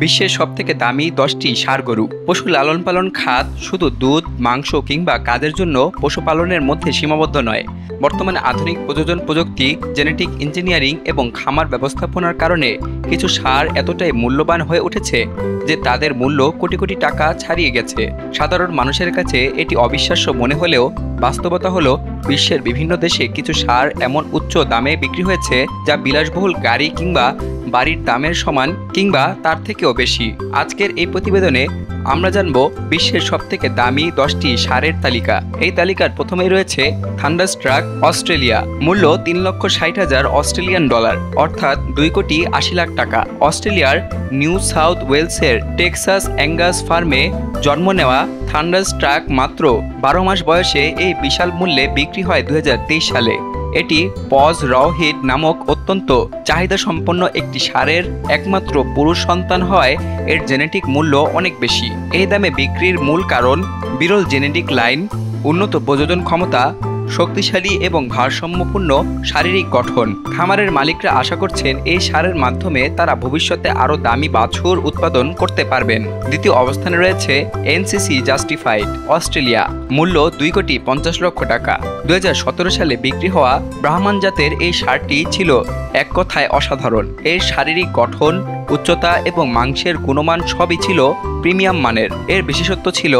বিশ্বের সবথেকে দামি 10টি ষাঁড় গরু। পশু লালন পালন খাত শুধু দুধ, মাংস কিংবা কাজের জন্য পশুপালনের মধ্যে সীমাবদ্ধ নয়। বর্তমানে আধুনিক প্রজনন প্রযুক্তি, জেনেটিক ইঞ্জিনিয়ারিং এবং খামার ব্যবস্থাপনার কারণে কিছু ষাঁড় এতটাই মূল্যবান হয়ে উঠেছে যে তাদের মূল্য কোটি কোটি টাকা ছাড়িয়ে গেছে। সাধারণ মানুষের কাছে এটি অবিশ্বাস্য মনে হলেও বাস্তবতা হলো বিশ্বের বিভিন্ন দেশে কিছু ষাঁড় এমন উচ্চ দামে বিক্রি হয়েছে যা বিলাসবহুল গাড়ি কিংবা বাড়ির দামের সমান কিংবা তার থেকেও বেশি। আজকের এই প্রতিবেদনে আমরা জানব বিশ্বের সবথেকে দামি 10টি ষাঁড়ের তালিকা। এই তালিকার প্রথমেই রয়েছে থান্ডারস্ট্রাক অস্ট্রেলিয়া। মূল্য $3,60,000 অস্ট্রেলিয়ান ডলার, অর্থাৎ 2,80,00,000 টাকা। অস্ট্রেলিয়ার নিউ সাউথ ওয়েলসের টেক্সাস অ্যাঙ্গাস ফার্মে জন্ম নেওয়া থান্ডারস্ট্রাক মাত্র 12 মাস বয়সে এই বিশাল মূল্যে বিক্রি হয় 2023 সালে। এটি পজ রাওহিড নামক অত্যন্ত চাহিদা সম্পন্ন একটি ষাঁড়ের একমাত্র পুরুষ সন্তান হয় এর জেনেটিক মূল্য অনেক বেশি। এই দামে বিক্রির মূল কারণ বিরল জেনেটিক লাইন, উন্নত প্রজনন ক্ষমতা, শক্তিশালী এবং ভারসাম্যপূর্ণ শারীরিক গঠন। খামারের মালিকরা আশা করছেন এই ষাঁড়ের মাধ্যমে তারা ভবিষ্যতে আরও দামি বাছুর উৎপাদন করতে পারবেন। দ্বিতীয় অবস্থানে রয়েছে এনসিসি জাস্টিফাইড অস্ট্রেলিয়া। মূল্য $2,50,00,000 টাকা। 2017 সালে বিক্রি হওয়া ব্রাহ্মণ জাতের এই ষাঁড়টি ছিল এক কথায় অসাধারণ। এর শারীরিক গঠন, উচ্চতা এবং মাংসের গুণমান সবই ছিল প্রিমিয়াম মানের। এর বিশেষত্ব ছিল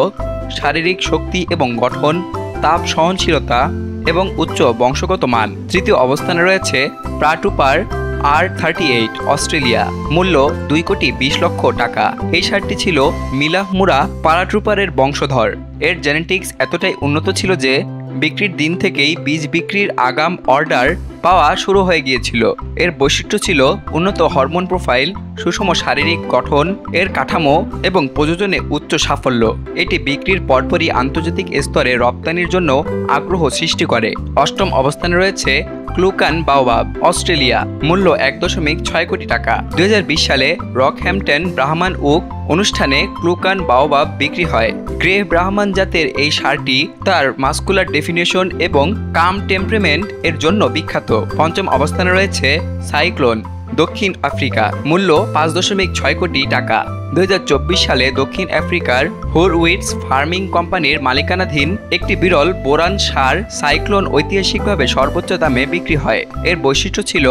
শারীরিক শক্তি এবং গঠন, তাপ সহনশীলতা এবং উচ্চ বংশগত মান। তৃতীয় অবস্থানে রয়েছে প্রাটুপার R38 অস্ট্রেলিয়া। মূল্য $2,20,00,000 টাকা। এই ষাঁড়টি ছিল মিলাহমুরা প্যারাট্রুপারের বংশধর। এর জেনেটিক্স এতটাই উন্নত ছিল যে বিক্রির দিন থেকেই বীজ বিক্রির আগাম অর্ডার পাওয়া শুরু হয়ে গিয়েছিল। এর বৈশিষ্ট্য ছিল উন্নত হরমোন প্রোফাইল, সুষম শারীরিক গঠন, এর কাঠামো এবং প্রযোজনে উচ্চ সাফল্য। এটি বিক্রির পরপরই আন্তর্জাতিক স্তরে রপ্তানির জন্য আগ্রহ সৃষ্টি করে। অষ্টম অবস্থানে রয়েছে ক্লুকান বাওবাব অস্ট্রেলিয়া। মূল্য $1.6 কোটি টাকা। 2020 সালে রকহ্যাম্পটন ব্রাহ্মণ ওক অনুষ্ঠানে ক্লুকান বাওবাব বিক্রি হয়। গ্রে ব্রাহ্মণ জাতের এই ষাঁড়টি তার মাস্কুলার ডেফিনেশন এবং কাম টেম্পারেমেন্ট এর জন্য বিখ্যাত। পঞ্চম অবস্থানে রয়েছে সাইক্লোন দক্ষিণ আফ্রিকা। মূল্য $5.6 কোটি টাকা। 2024 সালে দক্ষিণ আফ্রিকার হুরউইটস ফার্মিং কোম্পানির মালিকানাধীন একটি বিরল বোরান ষাঁড় সাইক্লোন ঐতিহাসিকভাবে সর্বোচ্চ দামে বিক্রি হয়। এর বৈশিষ্ট্য ছিল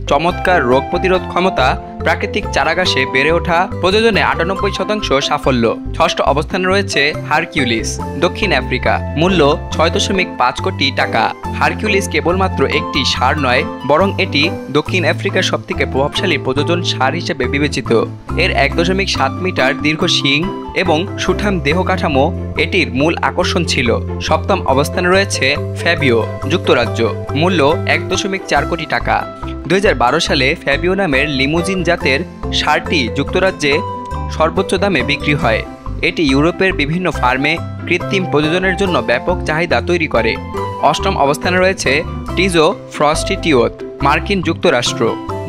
চমৎকার রোগ প্রতিরোধ ক্ষমতা, প্রাকৃতিক চারাগাছে বেড়ে ওঠা, প্রযোজনে 98% সাফল্য। ষষ্ঠ অবস্থানে রয়েছে হারকিউলিস দক্ষিণ আফ্রিকা। মূল্য $6.5 কোটি টাকা। হারকিউলিস কেবলমাত্র একটি ষাঁড় নয়, বরং এটি দক্ষিণ আফ্রিকার সবথেকে প্রভাবশালী প্রযোজন ষাঁড় হিসেবে বিবেচিত। এর 1.7 মিটার দীর্ঘ শিং এবং সুঠাম দেহ কাঠামো এটির মূল আকর্ষণ ছিল। সপ্তম অবস্থানে রয়েছে ফ্যাবিও যুক্তরাজ্য। মূল্য $1.4 কোটি টাকা। 2012 সালে ফ্যাবিও নামের লিমুজিন জাতের ষাঁড়টি যুক্তরাজ্যে সর্বোচ্চ দামে বিক্রি হয়। এটি ইউরোপের বিভিন্ন ফার্মে কৃত্রিম প্রযোজনের জন্য ব্যাপক চাহিদা তৈরি করে। অষ্টম অবস্থানে রয়েছে টিজো ফ্রস্টিটিওত মার্কিন যুক্তরাষ্ট্র।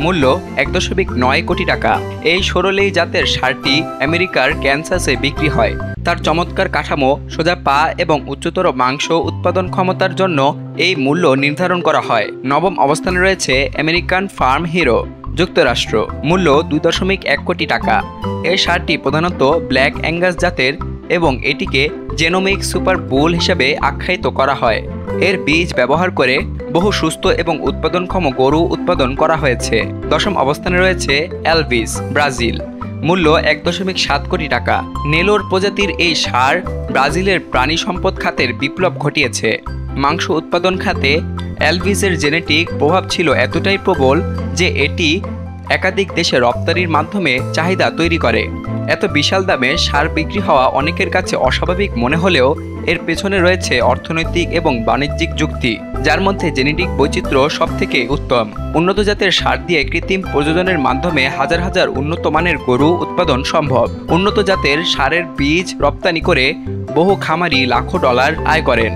মূল্য $1.9 কোটি টাকা। এই সরলেই জাতের ষাঁড়টি আমেরিকার ক্যানসাসে বিক্রি হয়। তার চমৎকার কাঠামো, সোজা পা এবং উচ্চতর মাংস উৎপাদন ক্ষমতার জন্য এই মূল্য নির্ধারণ করা হয়। নবম অবস্থানে রয়েছে আমেরিকান ফার্ম হিরো যুক্তরাষ্ট্র। মূল্য $2.1 কোটি টাকা। এই ষাঁড়টি প্রধানত ব্ল্যাক অ্যাঙ্গাস জাতের এবং এটিকে জেনোমিক সুপার বুল হিসাবে আখ্যায়িত করা হয়। এর বীজ ব্যবহার করে বহু সুস্থ এবং উৎপাদনক্ষম গরু উৎপাদন করা হয়েছে। দশম অবস্থানে রয়েছে এলভিস ব্রাজিল। মূল্য $1.7 কোটি টাকা। নেলোর প্রজাতির এই ষাঁড় ব্রাজিলের প্রাণী সম্পদ খাতের বিপ্লব ঘটিয়েছে। মাংস উৎপাদন খাতে এলভিসের জেনেটিক প্রভাব ছিল এতটাই প্রবল যে এটি একাধিক দেশে রপ্তানির মাধ্যমে চাহিদা তৈরি করে। এত বিশাল দামে ষাঁড় বিক্রি হওয়া অনেকের কাছে অস্বাভাবিক মনে হলেও এর পেছনে রয়েছে অর্থনৈতিক এবং বাণিজ্যিক যুক্তি, যার মধ্যে জেনেটিক বৈচিত্র্য সবথেকে উত্তম। উন্নত জাতের ষাঁড় দিয়ে কৃত্রিম প্রযোজনের মাধ্যমে হাজার হাজার উন্নত মানের গরু উৎপাদন সম্ভব। উন্নত জাতের ষাঁড়ের বীজ রপ্তানি করে বহু খামারি লাখো ডলার আয় করেন।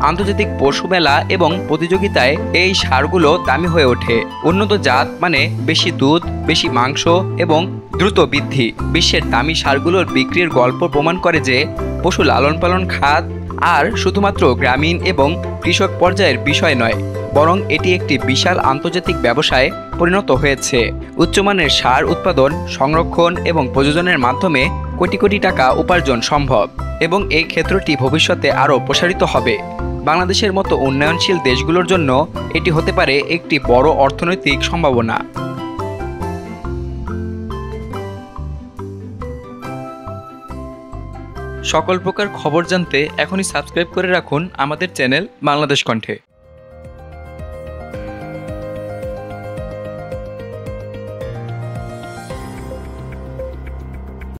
আন্তর্জাতিক পশু মেলা এবং প্রতিযোগিতায় এই ষাঁড়গুলো দামি হয়ে ওঠে। উন্নত জাত মানে বেশি দুধ, বেশি মাংস এবং দ্রুত বৃদ্ধি। বিশ্বের দামি ষাঁড়গুলোর বিক্রির গল্প প্রমাণ করে যে পশু লালন পালন খাত আর শুধুমাত্র গ্রামীণ এবং কৃষক পর্যায়ের বিষয় নয়, বরং এটি একটি বিশাল আন্তর্জাতিক ব্যবসায় পরিণত হয়েছে। উচ্চমানের সার উৎপাদন, সংরক্ষণ এবং প্রযোজনের মাধ্যমে কোটি কোটি টাকা উপার্জন সম্ভব এবং এই ক্ষেত্রটি ভবিষ্যতে আরও প্রসারিত হবে। বাংলাদেশের মতো উন্নয়নশীল দেশগুলোর জন্য এটি হতে পারে একটি বড় অর্থনৈতিক সম্ভাবনা। সকল প্রকার খবর জানতে এখনই সাবস্ক্রাইব করে রাখুন আমাদের চ্যানেল বাংলাদেশ কণ্ঠে।